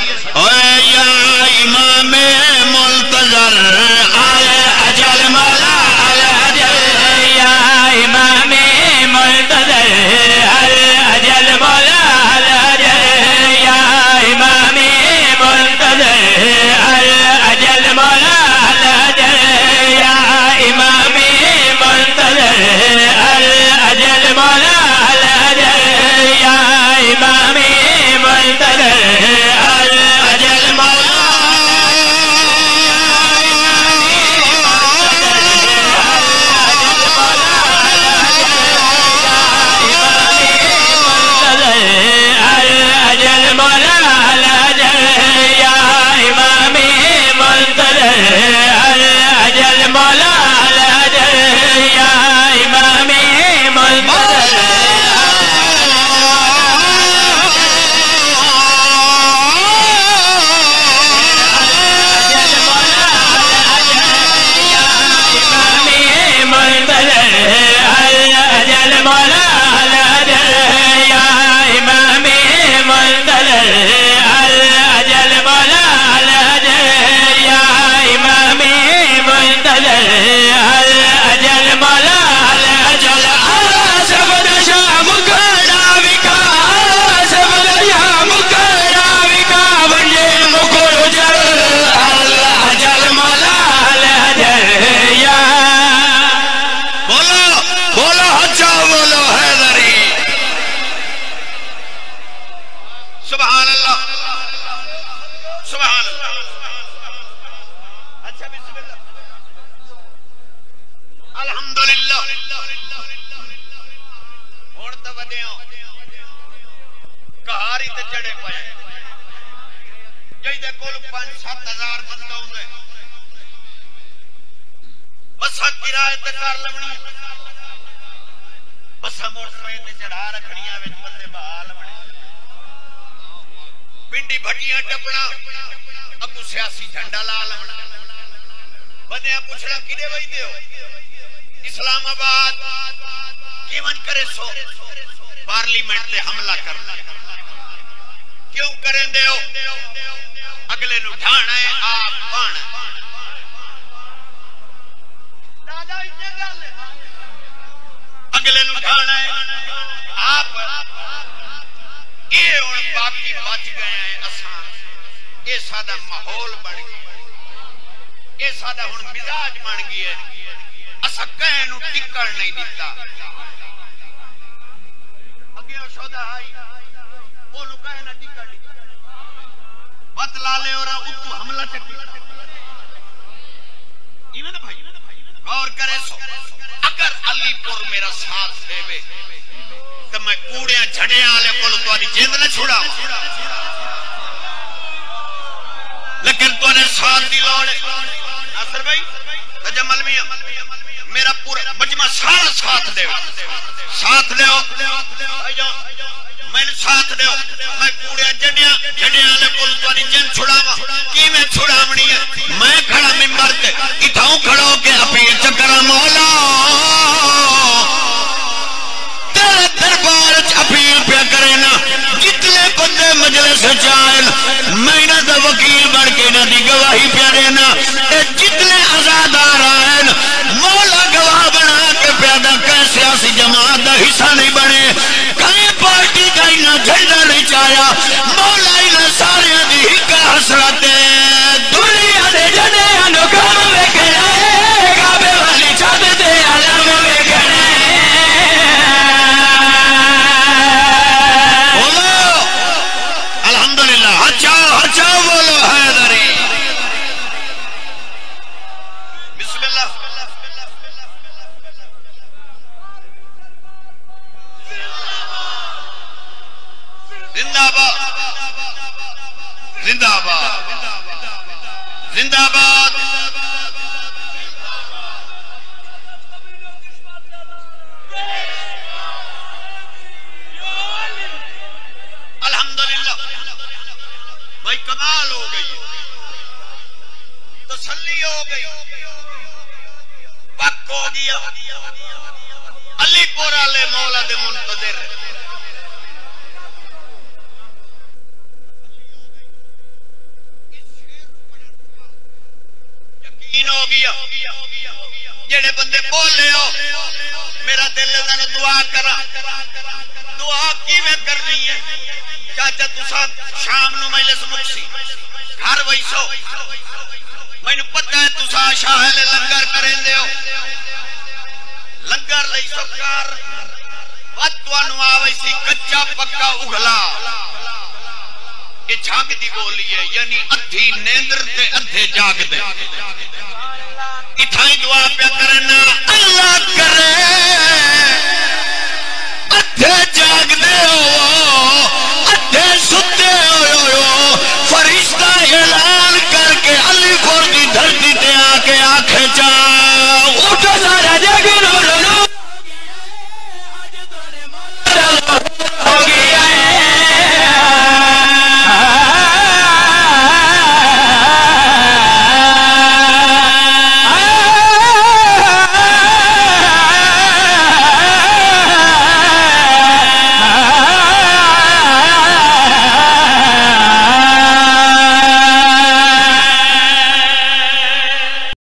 اے یا امام منتظر اجل مولا الاجل یا امام منتظر اجل مولا الاجل یا امام منتظر اجل مولا الاجل یا امام منتظر اجل مولا الاجل یا امام منتظر اجل مولا پنڈی بھٹیاں ٹپنا اگو سیاسی جھنڈا لا لمنا بندے پوچھنا کدے وئی دیو اسلام آباد کیون کرے سو پارلیمنٹ تے حملہ کرنا کیوں کریں دیو اگلے نو ڈھانا ہے آپ پانا اگلے نو ڈھانا ہے آپ یہ اور باقی بچ گئے ہیں اساں یہ سادہ ماحول بن گیا یہ سادہ ہن مزاج بن گیا اساں کہیں نو ٹکڑ نہیں دیتا اگے سودا آئی اونو کہیں نہ ٹکڑ دیتا بت لا لے اور اتو حملہ چکی ایویں نا بھائی غور کرے سو اگر علی پور میرا ساتھ دے تو میں کوڑیاں جھڑیاں آلے کولو تو آدھی جیند نہ چھوڑا لیکن تو نے ساتھ دی لوڑے ناصر بھائی تجمل میاں میرا پورا مجمع سارا ساتھ دے میں نے ساتھ دے میں کوڑیاں جھڑیاں آلے کولو تو آدھی جیند چھوڑا کی میں چھوڑا منی ہے میں کھڑا ممبر کے اتھاؤں کھڑا کے اپیر چکرہ مولا دربار اپیل پہ کرے نا جتنے بندے مجلس چاہن میں نہ دا وکیل بڑھ کے نہ دی گواہی پہ دینا جتنے آزادار آئین مولا گواہ بنا کے پیدا کہ سیاسی جماعت دا حصہ نہیں بنے کہیں پارٹی کا نہ جھنڈا نہیں چاہیا مولا انہیں سارے دی ہکا حسرت دنیا دے جنے انو کام ویکھنے کعبے والی چھت دے علم ویکھنے ہچاؤ بولو حیدری بسم اللہ زندہ باد زندہ باد زندہ باد الحمدللہ بھائی کمال ہو گئی تسلی ہو گئی پک ہو گیا علی پور والے مولا دے منتظر ہو گیا جڑے بندے بولے ہو میرا دل ہے دعا کرا دعا کی میں کرنی ہے چاچا تسا شام نو مجلس مکسی گھر ویسو مینوں پتہ ہے تسا شاہل لنگر کریں دے ہو لنگر لئی سکار واتوانو آویسی کچا پکا اگلا یہ جھاگ دی بولی ہے یعنی ادھی نیندر تے ادھے جاگ دے اتھائی دعا پہ کرنا اللہ کرے ادھے جاگ دے ہو